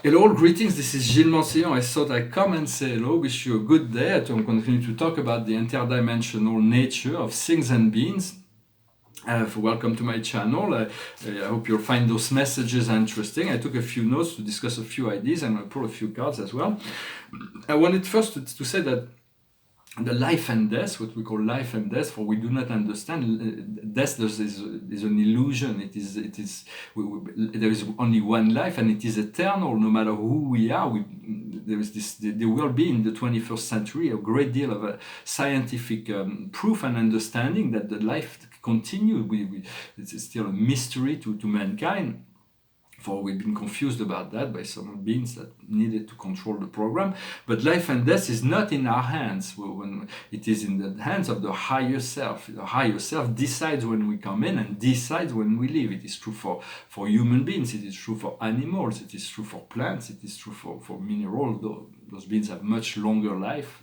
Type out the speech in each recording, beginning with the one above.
Hello, greetings. This is Gillesmansillon. I thought I'd come and say hello, wish you a good day. I'm continuing to talk about the interdimensional nature of things and beings. Welcome to my channel. I hope you'll find those messages interesting. I took a few notes to discuss a few ideas and I'll pull a few cards as well. I wanted first to say that the life and death, what we call life and death, for we do not understand. Death is an illusion. There is only one life, and it is eternal. No matter who we are, there will be in the 21st century a great deal of scientific proof and understanding that the life continues. It's still a mystery to mankind. For we've been confused about that by some beings that needed to control the program. But life and death is not in our hands. When it is in the hands of the higher self. The higher self decides when we come in and decides when we leave. It is true for human beings. It is true for animals. It is true for plants. It is true for minerals. Those beings have much longer life.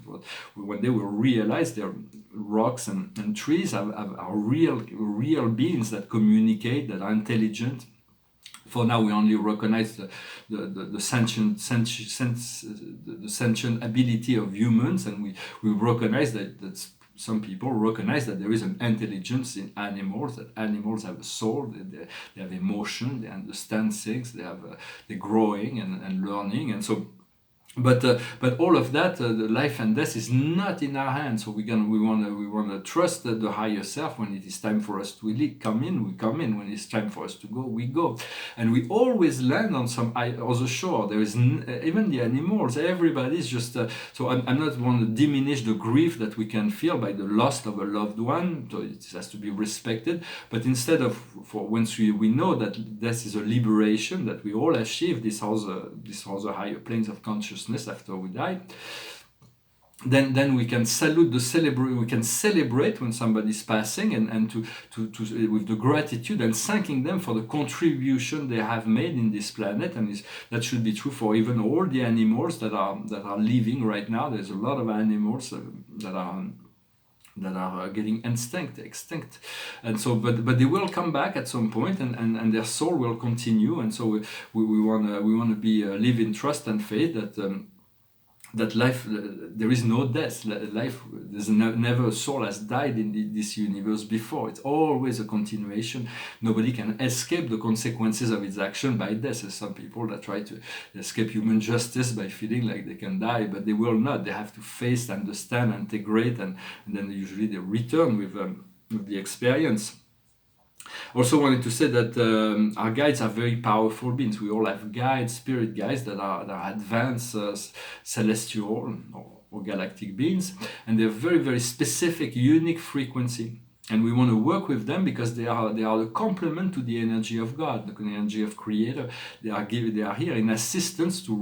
When they will realize their rocks and trees are real beings that communicate, that are intelligent. For now, we only recognize the sentient ability of humans, and we recognize that some people recognize that there is an intelligence in animals, that animals have a soul, they have emotion, they understand things, they're growing and learning, and so. But all of that, the life and death is not in our hands. So we want to trust the higher self. When it is time for us to come in, we come in. When it's time for us to go, we go. And we always land on some other shore. There is even the animals. Everybody's just. So I'm not want to diminish the grief that we can feel by the loss of a loved one. So it has to be respected. But instead of once we know that death is a liberation, that we all achieve this other higher planes of consciousness after we die, then we can we can celebrate when somebody's passing and to with the gratitude and thanking them for the contribution they have made in this planet. And that should be true for even all the animals that are living right now. There's a lot of animals that are getting extinct, and so but they will come back at some point, and their soul will continue. And so we want to be live in trust and faith that life, there is no death. Life, there's never a soul has died in this universe before. It's always a continuation. Nobody can escape the consequences of its action by death. There's some people that try to escape human justice by feeling like they can die, but they will not. They have to face, understand, integrate, and then usually they return with the experience. Also wanted to say that our guides are very powerful beings. We all have guides, spirit guides that are advanced celestial or galactic beings, and they're very, very specific, unique frequency. And we want to work with them because they are the complement to the energy of God, the energy of Creator. They are here in assistance to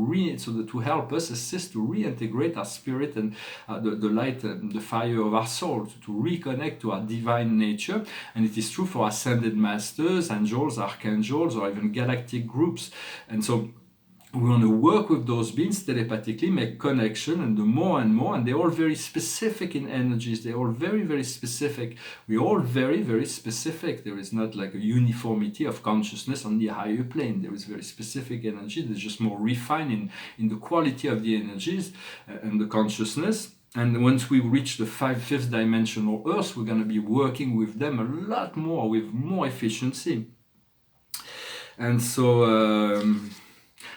help us assist to reintegrate our spirit and the light and the fire of our soul, to reconnect to our divine nature. And it is true for ascended masters, angels, archangels, or even galactic groups. And so we want to work with those beings telepathically, make connection, and and they're all very specific in energies. They're all very, very specific. We're all very, very specific. There is not like a uniformity of consciousness on the higher plane. There is very specific energy. There's just more refined in the quality of the energies and the consciousness. And once we reach the fifth dimensional Earth, we're going to be working with them a lot more, with more efficiency. And so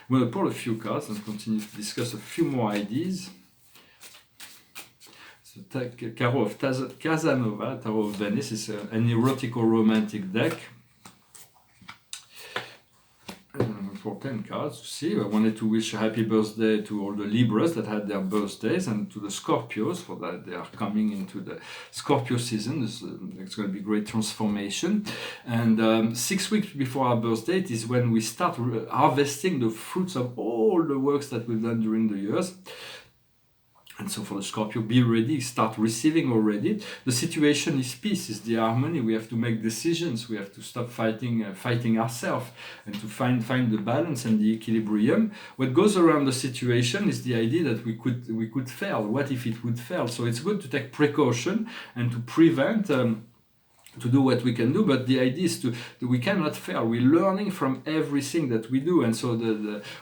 I'm going to pull a few cards and continue to discuss a few more ideas. So, Tarot of Casanova, Tarot of Venise, is an erotical romantic deck. For 10 cards to see. I wanted to wish a happy birthday to all the Libras that had their birthdays, and to the Scorpios for that they are coming into the Scorpio season. It's going to be great transformation. And 6 weeks before our birthday, it is when we start harvesting the fruits of all the works that we've done during the years. And so for the Scorpio, be ready, start receiving already. The situation is peace, is the harmony. We have to make decisions. We have to stop fighting ourselves, and to find the balance and the equilibrium. What goes around the situation is the idea that we could fail. What if it would fail? So it's good to take precaution and to prevent to do what we can do, but the idea is we cannot fail. We're learning from everything that we do, and so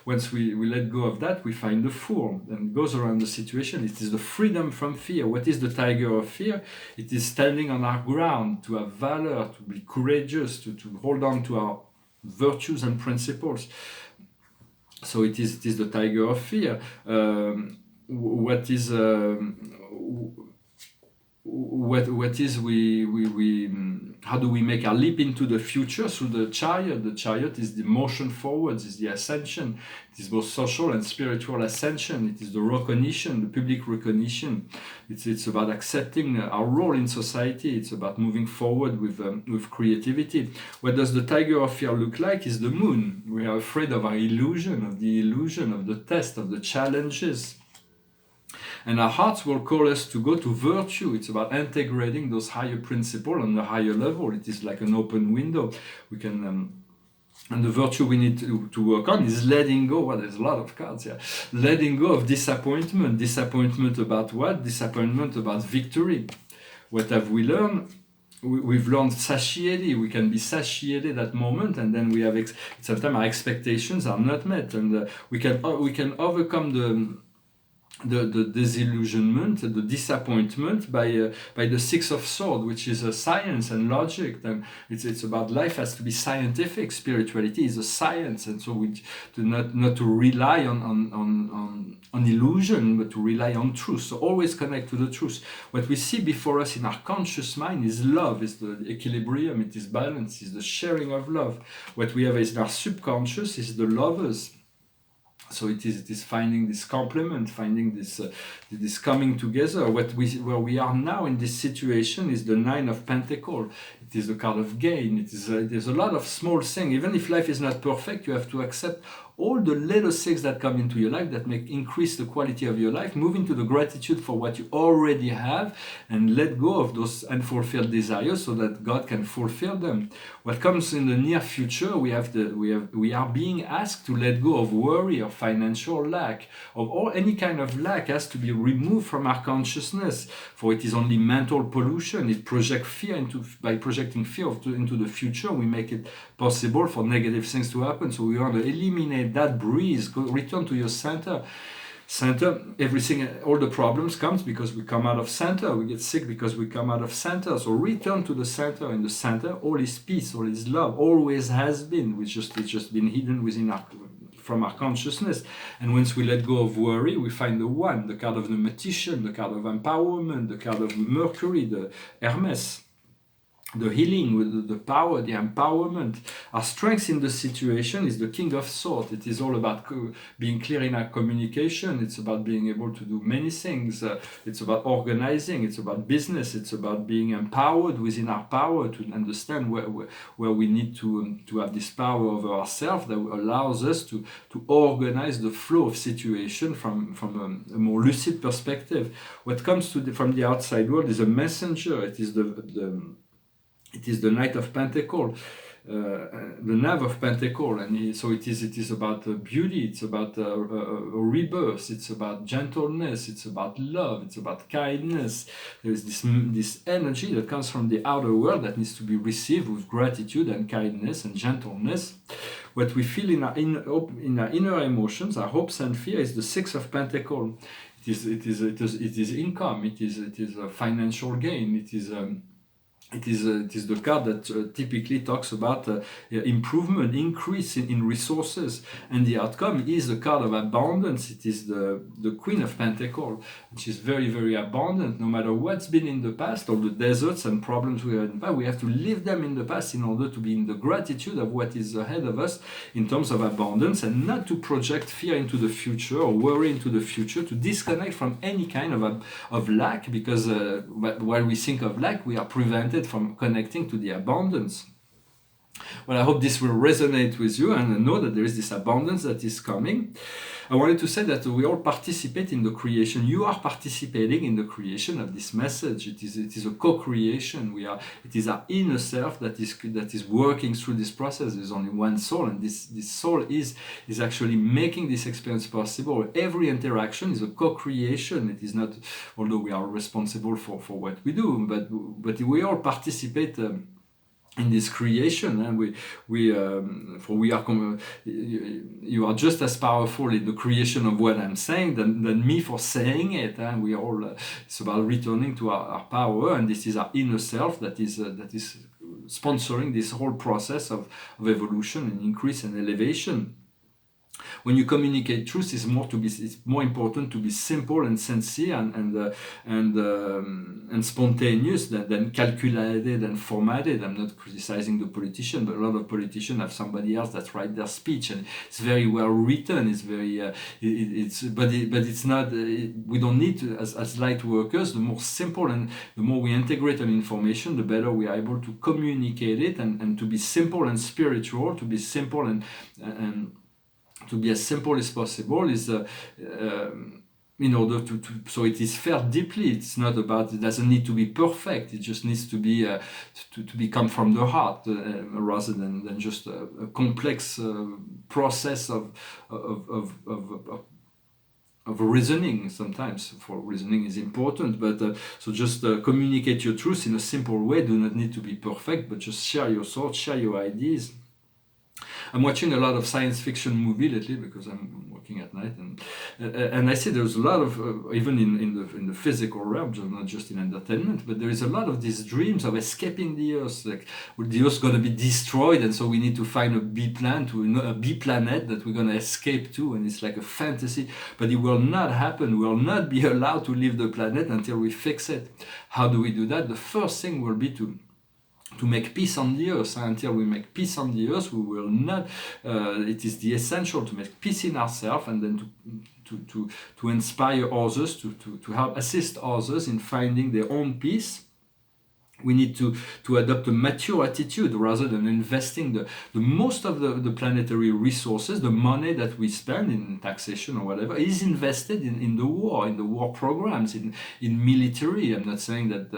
once we let go of that, we find the form, and it goes around the situation. It is the freedom from fear. What is the tiger of fear? It is standing on our ground, to have valor, to be courageous, to hold on to our virtues and principles. So it is the tiger of fear. What is how do we make our leap into the future? Through the chariot. The chariot is the motion forwards, is the ascension. It is both social and spiritual ascension. It is the recognition, the public recognition. It's about accepting our role in society. It's about moving forward with creativity. What does the tiger of fear look like? Is the moon. We are afraid of our illusion, of the test, of the challenges. And our hearts will call us to go to virtue. It's about integrating those higher principles on the higher level. It is like an open window. We can, and the virtue we need to work on is letting go. Well, there's a lot of cards here. Letting go of disappointment. Disappointment about what? Disappointment about victory. What have we learned? We've learned satiety. We can be satiated at moment, and then we have sometimes our expectations are not met, and we can overcome the disillusionment, the disappointment by the Six of Swords, which is a science and logic. And it's about life has to be scientific. Spirituality is a science, and so we not to rely on illusion, but to rely on truth. So always connect to the truth. What we see before us in our conscious mind is love, is the equilibrium, it is balance, is the sharing of love. What we have in our subconscious is the lovers. So it is finding this complement, finding this coming together. Where we are now in this situation is the Nine of Pentacles. It is the card of gain. There's a lot of small things. Even if life is not perfect, you have to accept all the little things that come into your life that make increase the quality of your life. Move into the gratitude for what you already have, and let go of those unfulfilled desires so that God can fulfill them. What comes in the near future, we are being asked to let go of worry, of financial lack, of any kind of lack has to be removed from our consciousness, for it is only mental pollution. It projects fear by projecting fear into the future. We make it possible for negative things to happen. So we want to eliminate that. Breathe, return to your center. Everything, all the problems comes because we come out of center. We get sick because we come out of center. So return to the center. In the center, all is peace, all is love, always has been. It's just been hidden from our consciousness. And once we let go of worry, we find the one, the card of the magician, the card of empowerment, the card of Mercury, the Hermes. The healing, the power, the empowerment. Our strength in the situation is the King of Swords. It is all about being clear in our communication. It's about being able to do many things. It's about organizing. It's about business. It's about being empowered within our power to understand where we need to have this power over ourselves that allows us to organize the flow of situation from a more lucid perspective. What comes from the outside world is a messenger. It is the Knight of Pentacles, the Knave of Pentacles, and so it is about beauty, it's about a rebirth, it's about gentleness, it's about love, it's about kindness. There is this energy that comes from the outer world that needs to be received with gratitude and kindness and gentleness. What we feel in our inner emotions, our hopes and fear, is the Six of Pentacles. It is income, it is a financial gain, it is the card that typically talks about improvement, increase in resources, and the outcome is the card of abundance. It is the Queen of Pentacles, which is very, very abundant. No matter what's been in the past, all the deserts and problems we had in the past, we have to leave them in the past in order to be in the gratitude of what is ahead of us in terms of abundance, and not to project fear into the future or worry into the future, to disconnect from any kind of lack, because while we think of lack, we are prevented from connecting to the abundance. Well, I hope this will resonate with you, and I know that there is this abundance that is coming. I wanted to say that we all participate in the creation. You are participating in the creation of this message. It is a co-creation. It is our inner self that is working through this process. There's only one soul, and this soul is actually making this experience possible. Every interaction is a co-creation. It is not, although we are responsible for what we do, but we all participate in this creation, and you are just as powerful in the creation of what I'm saying than me for saying it. And we all it's about returning to our power, and this is our inner self that is sponsoring this whole process of evolution and increase and elevation. When you communicate truth, it's more important to be simple and sincere and spontaneous than calculated and formatted. I'm not criticizing the politician, but a lot of politicians have somebody else that write their speech, and it's very well written. It's very but it's not. We don't need to, as light workers. The more simple and the more we integrate an information, the better we are able to communicate it and to be simple and spiritual, to be simple and to be as simple as possible is in order to so it is felt deeply. It's not about, it doesn't need to be perfect. It just needs to be to come from the heart rather than just a complex process of reasoning. Sometimes for reasoning is important, but so just communicate your truth in a simple way. Do not need to be perfect, but just share your thoughts, share your ideas. I'm watching a lot of science fiction movie lately because I'm working at night, and I see there's a lot of even in the physical realm, not just in entertainment, but there is a lot of these dreams of escaping the Earth. Like, well, the Earth's gonna be destroyed, and so we need to find a B planet that we're gonna escape to, and it's like a fantasy. But it will not happen. We will not be allowed to leave the planet until we fix it. How do we do that? The first thing will be to make peace on the earth. Until we make peace on the earth, we will not. It is the essential to make peace in ourselves, and then to inspire others, to help assist others in finding their own peace. We need to adopt a mature attitude rather than investing the most of the planetary resources. The money that we spend in taxation or whatever is invested in the war programs, in military. I'm not saying that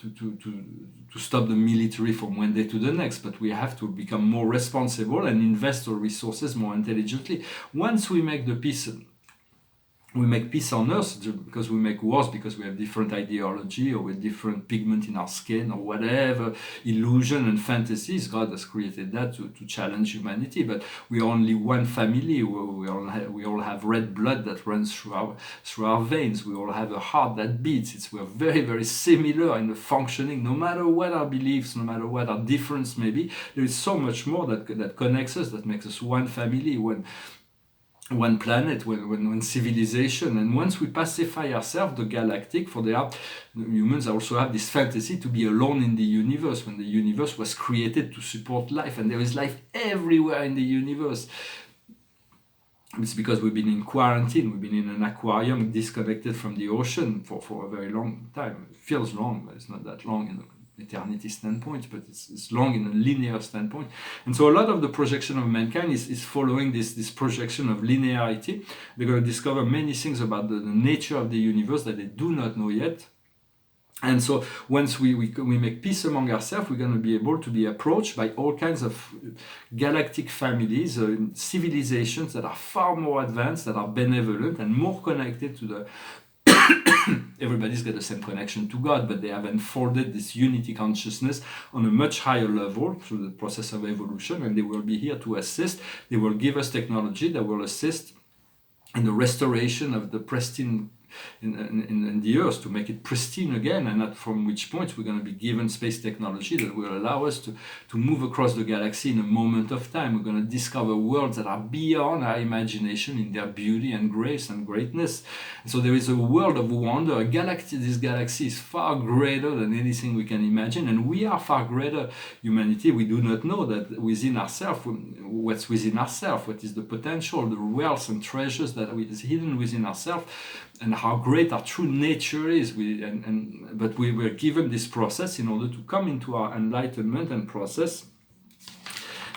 to stop the military from one day to the next, but we have to become more responsible and invest our resources more intelligently. Once we make peace on earth, because we make wars because we have different ideology or with different pigment in our skin or whatever illusion and fantasies. God has created that to challenge humanity, but we are only one family. We all have red blood that runs through our veins. We all have a heart that beats. We're very, very similar in the functioning, no matter what our beliefs, no matter what our difference may be. There is so much more that connects us, that makes us one family, one planet, one civilization. And once we pacify ourselves, the galactic, humans also have this fantasy to be alone in the universe, when the universe was created to support life, and there is life everywhere in the universe. It's because we've been in quarantine, we've been in an aquarium disconnected from the ocean for a very long time. It feels long, but it's not that long in eternity standpoint, but it's long in a linear standpoint. And so a lot of the projection of mankind is following this projection of linearity. They're going to discover many things about the nature of the universe that they do not know yet. And so once we make peace among ourselves, we're going to be able to be approached by all kinds of galactic families, civilizations that are far more advanced, that are benevolent and more connected to the everybody's got the same connection to God, but they have unfolded this unity consciousness on a much higher level through the process of evolution, and they will be here to assist. They will give us technology that will assist in the restoration of the pristine in the earth, to make it pristine again, and at from which point we're going to be given space technology that will allow us to move across the galaxy in a moment of time. We're going to discover worlds that are beyond our imagination in their beauty and grace and greatness. And so there is a world of wonder. This galaxy is far greater than anything we can imagine, and we are far greater. Humanity, we do not know that within ourselves, what's within ourselves, what is the potential, the wealth and treasures that is hidden within ourselves. and how great our true nature is. But we were given this process in order to come into our enlightenment and process.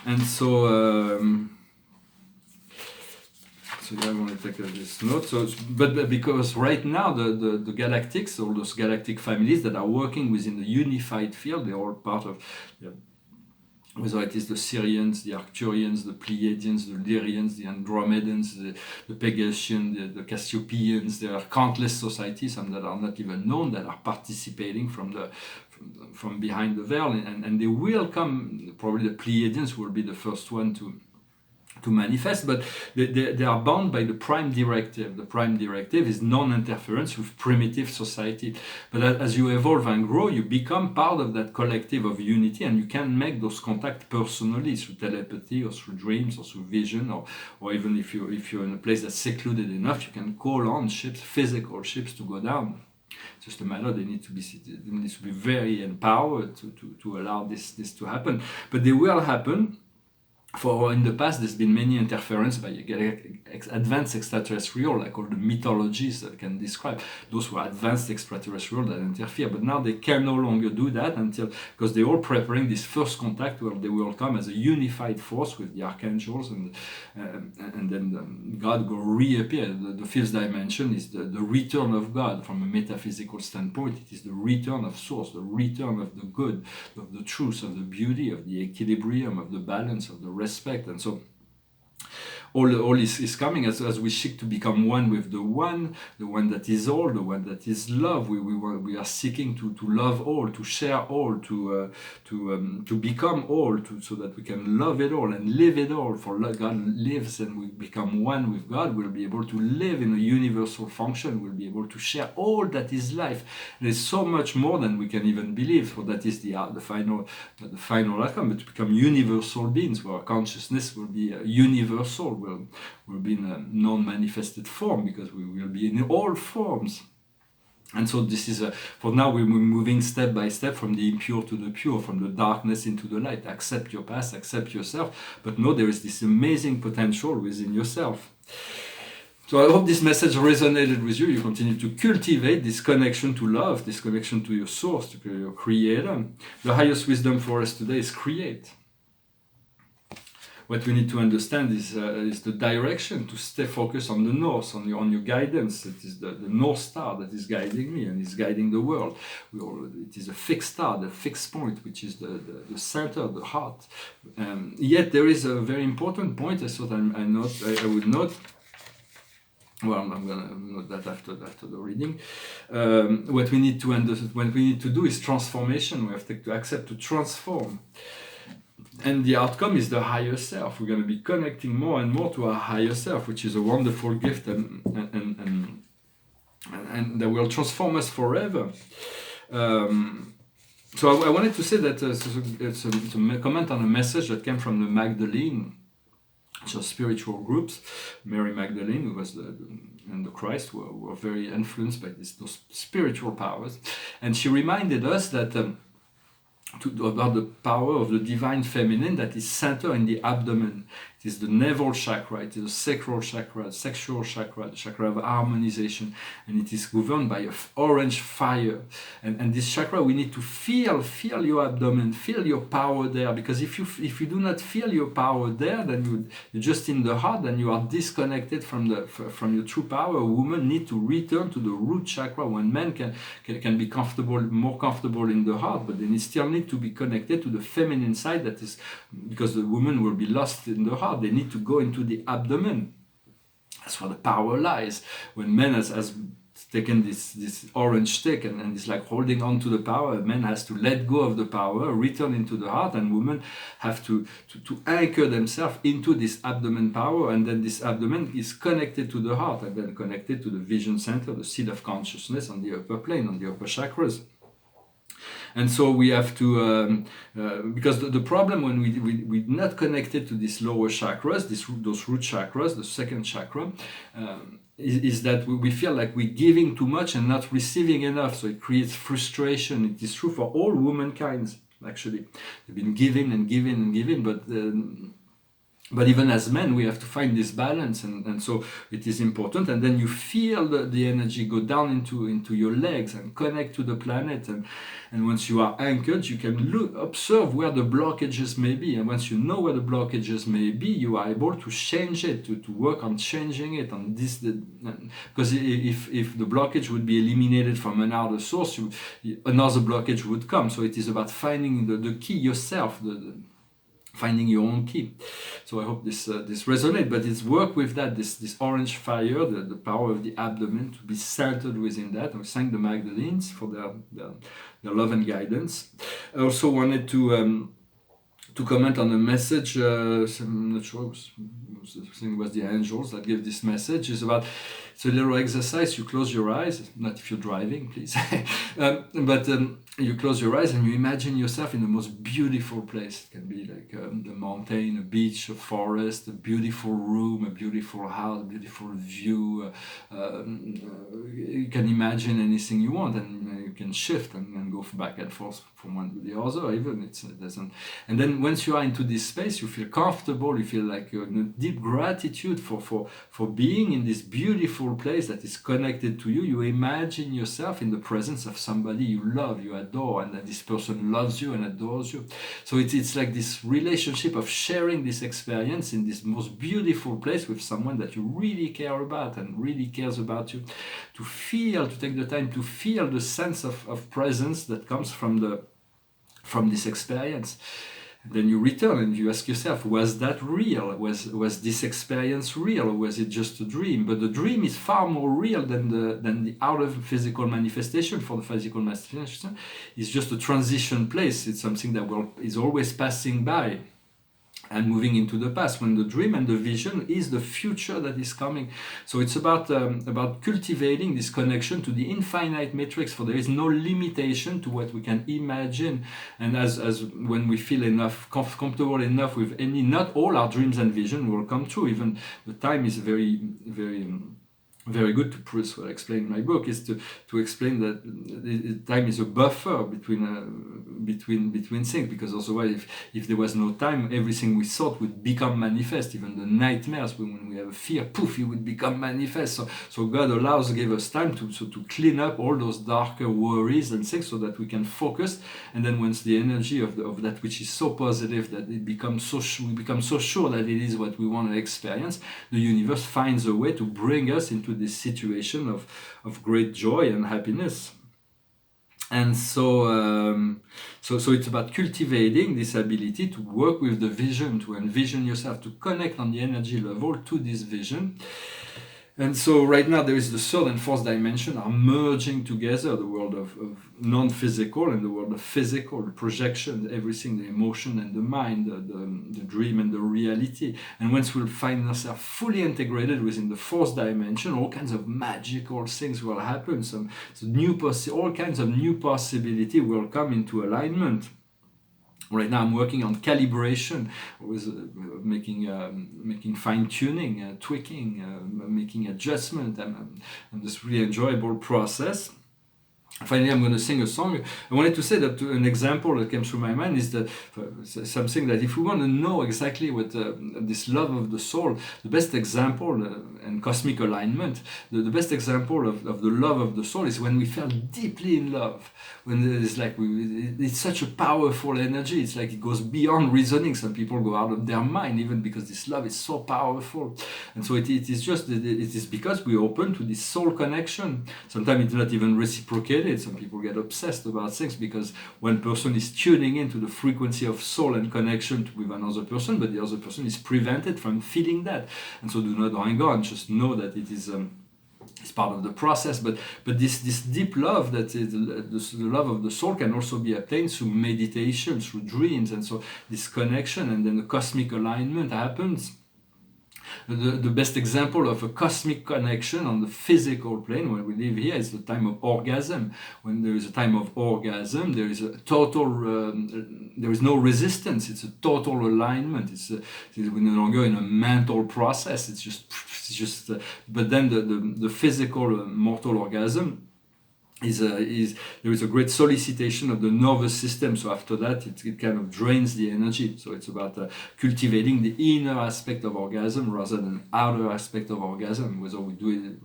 And so yeah, I want to take this note. But because right now the galactics, all those galactic families that are working within the unified field, they're all part of, whether it is the Syrians, the Arcturians, the Pleiadians, the Lyrians, the Andromedans, the Pegasians, the Cassiopeians. There are countless societies, some that are not even known, that are participating from behind the veil, and they will come. Probably the Pleiadians will be the first one to manifest, but they are bound by the prime directive. The prime directive is non-interference with primitive society. But as you evolve and grow, you become part of that collective of unity, and you can make those contacts personally through telepathy or through dreams or through vision, or even if you're in a place that's secluded enough, you can call on ships, physical ships, to go down. It's just a matter they need to be very empowered to allow this to happen. But they will happen. For in the past, there's been many interference by advanced extraterrestrial, like all the mythologies that can describe. Those were advanced extraterrestrial that interfere, but now they can no longer do that because they're all preparing this first contact where they will come as a unified force with the archangels, and then God will reappear. The fifth dimension is the return of God from a metaphysical standpoint. It is the return of source, the return of the good, of the truth, of the beauty, of the equilibrium, of the balance, of the respect. And so all is coming as we seek to become one with the one that is all, the one that is love. We are seeking to love all, to share all, to become all, so that we can love it all and live it all. For God lives, and we become one with God. We'll be able to live in a universal function. We'll be able to share all that is life. There's so much more than we can even believe. For that is the final outcome. But to become universal beings, where our consciousness will be universal. Will be in a non-manifested form, because we will be in all forms. And so this is for now we're moving step by step from the impure to the pure, from the darkness into the light. Accept your past, accept yourself, but know there is this amazing potential within yourself. So I hope this message resonated with you. You continue to cultivate this connection to love, this connection to your source, to your creator. The highest wisdom for us today is create. What we need to understand is the direction, to stay focused on the north, on your guidance. It is the North Star that is guiding me and is guiding the world. It is a fixed star, the fixed point, which is the center, the heart. Yet there is a very important point I thought I would note. Well, I'm going to note that after the reading. What we need to understand, what we need to do is transformation. We have to accept to transform. And the outcome is the higher self. We're going to be connecting more and more to our higher self, which is a wonderful gift and that will transform us forever. So I wanted to say that it's a comment on a message that came from the Magdalene, so spiritual groups. Mary Magdalene, who was and the Christ, were very influenced by those spiritual powers, and she reminded us that. About the power of the divine feminine that is centered in the abdomen. It is the navel chakra, it is the sacral chakra, the sexual chakra, the chakra of harmonization, and it is governed by an orange fire. And this chakra, we need to feel your abdomen, feel your power there, because if you do not feel your power there, then you're just in the heart, and you are disconnected from your true power. Women need to return to the root chakra. When men can be more comfortable in the heart, but they still need to be connected to the feminine side. That is because the woman will be lost in the heart. They need to go into the abdomen. That's where the power lies. When man has taken this orange stick and is like holding on to the power, man has to let go of the power, return into the heart, and women have to anchor themselves into this abdomen power, and then this abdomen is connected to the heart, and then connected to the vision center, the seat of consciousness on the upper plane, on the upper chakras. And so we have to, because the problem when we're not connected to these lower chakras, those root chakras, the second chakra, is that we feel like we're giving too much and not receiving enough. So it creates frustration. It is true for all womankind, actually. They've been giving and giving and giving, but But even as men, we have to find this balance, and so it is important. And then you feel the energy go down into your legs and connect to the planet. And once you are anchored, you can observe where the blockages may be. And once you know where the blockages may be, you are able to change it, to work on changing it. On this, because if the blockage would be eliminated from another source, another blockage would come. So it is about finding the key yourself, finding your own key. So I hope this resonates, but it's work with that, this orange fire, the power of the abdomen, to be centered within that. I thank the Magdalens for their love and guidance. I also wanted to comment on a message, I'm not sure, I think it was the angels that gave this message. It's a little exercise. You close your eyes, not if you're driving, please, but you close your eyes and you imagine yourself in the most beautiful place. It can be like a mountain, a beach, a forest, a beautiful room, a beautiful house, a beautiful view. You can imagine anything you want, and you can shift and go back and forth from one to the other. Even it doesn't. And then once you are into this space, you feel comfortable. You feel like deep gratitude for being in this beautiful place that is connected to you. You imagine yourself in the presence of somebody you love, you adore, and that this person loves you and adores you. So it's like this relationship of sharing this experience in this most beautiful place with someone that you really care about and really cares about you. To take the time to feel the sense of presence that comes from this experience. And then you return and you ask yourself, was that real? Was this experience real, or was it just a dream? But the dream is far more real than the outer physical manifestation. For the physical manifestation, it's just a transition place. It's something that is always passing by and moving into the past, when the dream and the vision is the future that is coming. So it's about cultivating this connection to the infinite matrix, for there is no limitation to what we can imagine. And as when we feel enough comfortable enough with not all our dreams and vision will come true. Even the time is very, very very good to prove what I explain in my book, is to explain that time is a buffer between things, because otherwise if there was no time, everything we thought would become manifest. Even the nightmares, when we have a fear, poof, it would become manifest. So God gave us time to clean up all those darker worries and things, so that we can focus. And then once the energy of that which is so positive, that we become so sure that it is what we want to experience, the universe finds a way to bring us into this situation of great joy and happiness. And so it's about cultivating this ability to work with the vision, to envision yourself, to connect on the energy level to this vision. And so right now there is the third and fourth dimension are merging together, the world of non-physical and the world of physical, the projection, everything, the emotion and the mind, the dream and the reality. And once we'll find ourselves fully integrated within the fourth dimension, all kinds of magical things will happen. All kinds of new possibility will come into alignment. Right now I'm working on calibration, with making fine-tuning, tweaking, making adjustment, and this really enjoyable process. Finally, I'm going to sing a song. I wanted to say that an example that came through my mind is that something that if we want to know exactly what this love of the soul, the best example and cosmic alignment, the best example of the love of the soul is when we fell deeply in love. When it's such a powerful energy. It's like it goes beyond reasoning. Some people go out of their mind even because this love is so powerful. And so it is because we open to this soul connection. Sometimes it's not even reciprocated. Some people get obsessed about things because one person is tuning into the frequency of soul and connection with another person, but the other person is prevented from feeling that. And so do not hang on, just know that it is it's part of the process. But this deep love, that is the love of the soul, can also be attained through meditation, through dreams. And so this connection and then the cosmic alignment happens. The best example of a cosmic connection on the physical plane where we live here is the time of orgasm. When there is a time of orgasm, there is a total, there is no resistance. It's a total alignment. We're no longer in a mental process. It's just. But then the physical mortal orgasm is there is a great solicitation of the nervous system. So after that, it kind of drains the energy. So it's about cultivating the inner aspect of orgasm rather than outer aspect of orgasm, whether we do it,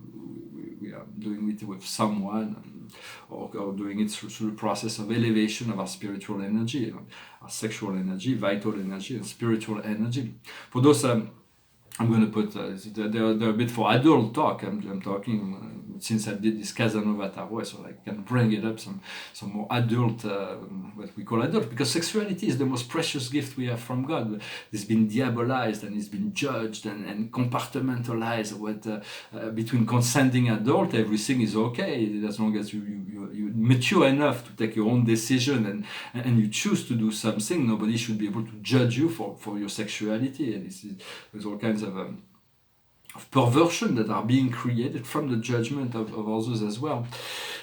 we are doing it with someone, or doing it through the process of elevation of our spiritual energy, our sexual energy, vital energy, and spiritual energy. For those I'm going to put, they're a bit for adult talk. I'm talking, since I did this Casanova Tarot, so I can bring it up some more adult, what we call adult, because sexuality is the most precious gift we have from God. It's been diabolized and it's been judged and compartmentalized. Between consenting adult, everything is okay, as long as you're mature enough to take your own decision and you choose to do something. Nobody should be able to judge you for your sexuality. And there's all kinds of perversion that are being created from the judgment of others as well.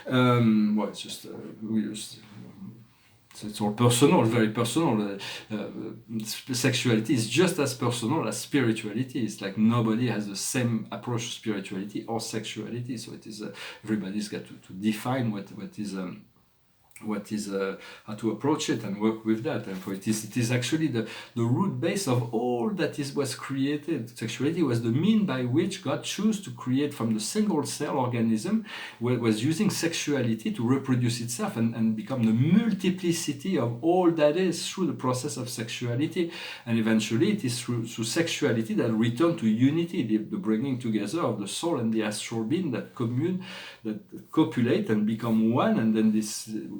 Well, it's just it's all personal, very personal. Sexuality is just as personal as spirituality. It's like nobody has the same approach to spirituality or sexuality. So it is everybody's got to define what is how to approach it and work with that. And for it is actually the root base of all that was created. Sexuality was the mean by which God chose to create from the single cell organism, was using sexuality to reproduce itself and become the multiplicity of all that is through the process of sexuality. And eventually it is through sexuality that return to unity, the bringing together of the soul and the astral being that commune, that copulate and become one. And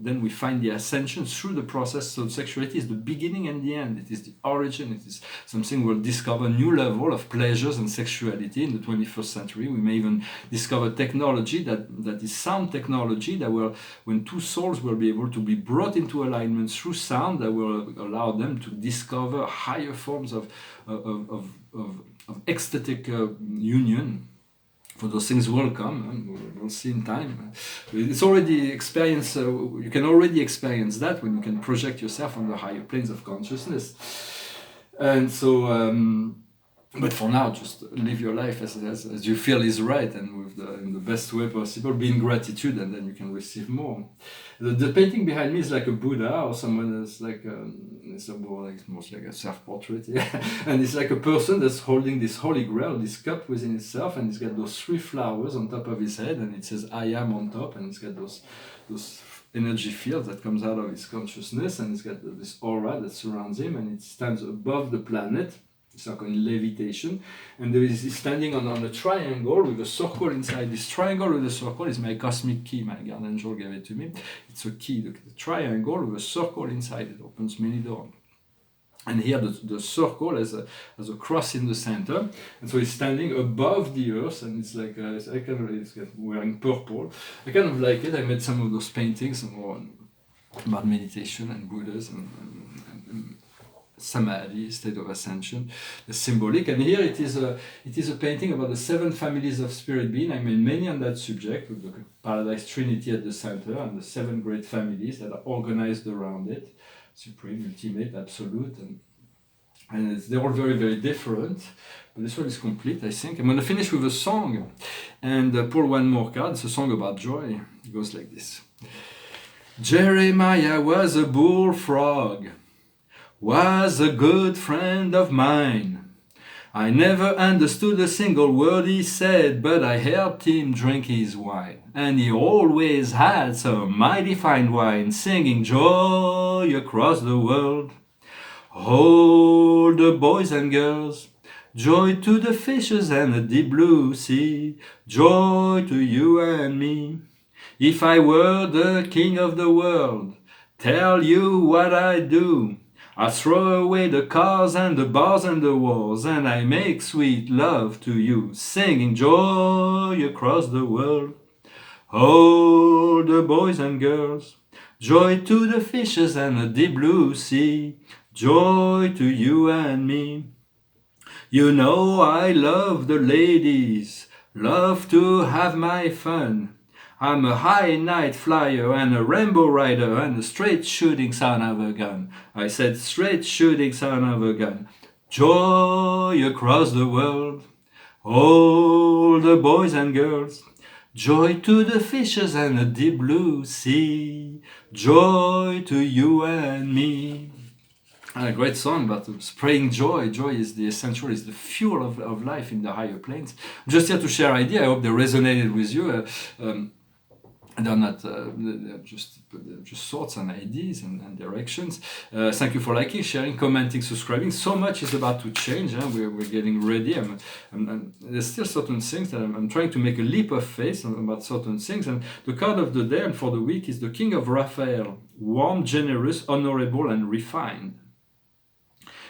then we find the ascension through the process. So sexuality is the beginning and the end. It is the origin. It is something we'll discover new level of pleasures and sexuality in the 21st century. We may even discover technology that is sound technology that will, when two souls will be able to be brought into alignment through sound, that will allow them to discover higher forms of ecstatic union. For those things will come, we'll see in time. It's already experienced, you can already experience that when you can project yourself on the higher planes of consciousness. And so, but for now, just live your life as you feel is right and in the best way possible, be in gratitude, and then you can receive more. The painting behind me is like a Buddha or someone that's like, it's mostly like a self-portrait, yeah. And it's like a person that's holding this holy grail, this cup within itself, and it's got those 3 flowers on top of his head, and it says I am on top, and it's got those energy fields that comes out of his consciousness, and it's got this aura that surrounds him, and it stands above the planet. It's like in levitation, and he's standing on a triangle with a circle inside. This triangle with a circle is my cosmic key. My guardian angel gave it to me. It's a key, the triangle with a circle inside. It opens many doors. And here the circle has a cross in the center, and so it's standing above the earth, and it's like it's wearing purple. I kind of like it. I made some of those paintings more about meditation and Buddhas and Samadhi, state of ascension, the symbolic. And here it is a painting about the 7 families of spirit being. I made many on that subject, with the Paradise Trinity at the center and the 7 great families that are organized around it: supreme, ultimate, absolute, and they're all very, very different. But this one is complete, I think. I'm going to finish with a song and pull one more card. It's a song about joy. It goes like this. Jeremiah was a bullfrog, was a good friend of mine. I never understood a single word he said, but I helped him drink his wine. And he always had some mighty fine wine, singing joy across the world. Oh, the boys and girls, joy to the fishes and the deep blue sea, joy to you and me. If I were the king of the world, tell you what I do. I throw away the cars and the bars and the walls, and I make sweet love to you, singing joy across the world. Oh, the boys and girls, joy to the fishes and the deep blue sea, joy to you and me. You know I love the ladies, love to have my fun. I'm a high night flyer and a rainbow rider and a straight shooting son of a gun. I said straight shooting son of a gun. Joy across the world. All the boys and girls, Joy to the fishes and the deep blue sea. Joy to you and me. A great song, but spreading joy. Joy is the essential, is the fuel of life in the higher planes. Just here to share idea. I hope they resonated with you. They're not they're just thoughts and ideas and directions. Thank you for liking, sharing, commenting, subscribing. So much is about to change. We're getting ready. There's still certain things that I'm trying to make a leap of faith about certain things. And the card of the day and for the week is the King of Raphael, warm, generous, honorable, and refined.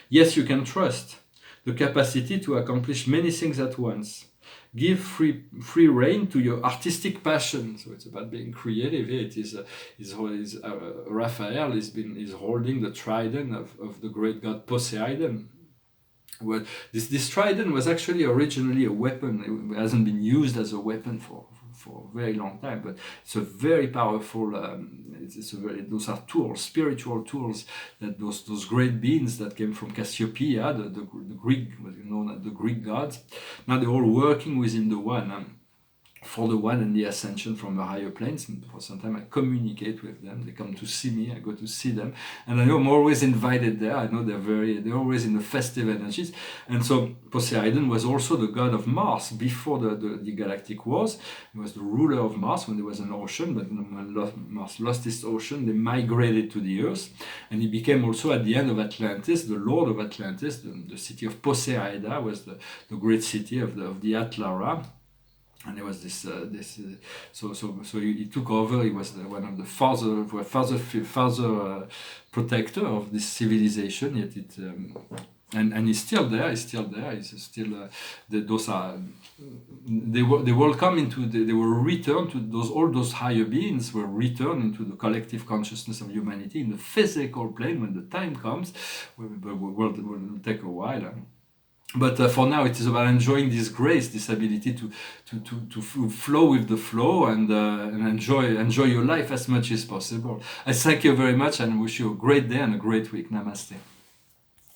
Yes, you can trust the capacity to accomplish many things at once. Give free rein to your artistic passion. So it's about being creative. It is Raphael is holding the trident of the great god Poseidon. Well, this trident was actually originally a weapon. It hasn't been used as a weapon for a very long time, but it's a very powerful. Those are tools, spiritual tools, that those great beings that came from Cassiopeia, the Greek, the Greek gods. Now they're all working within the one. For the one and the ascension from the higher planes, and for some time I communicate with them. They come to see me, I go to see them, and I know I'm always invited there. I know they're always in the festive energies. And so Poseidon was also the god of Mars before the galactic wars. He was the ruler of Mars when there was an ocean, but when Mars lost this ocean, they migrated to the Earth, and he became also at the end of Atlantis, the lord of Atlantis. The city of Poseida was the great city of the Atlara. And there was so he took over. He was one of the father protector of this civilization. Yet and he's still there. He's still there. He's still those are they will come into they will return to all those higher beings will return into the collective consciousness of humanity in the physical plane when the time comes. Will take a while. But for now, it is about enjoying this grace, this ability to flow with the flow and enjoy your life as much as possible. I thank you very much and wish you a great day and a great week. Namaste.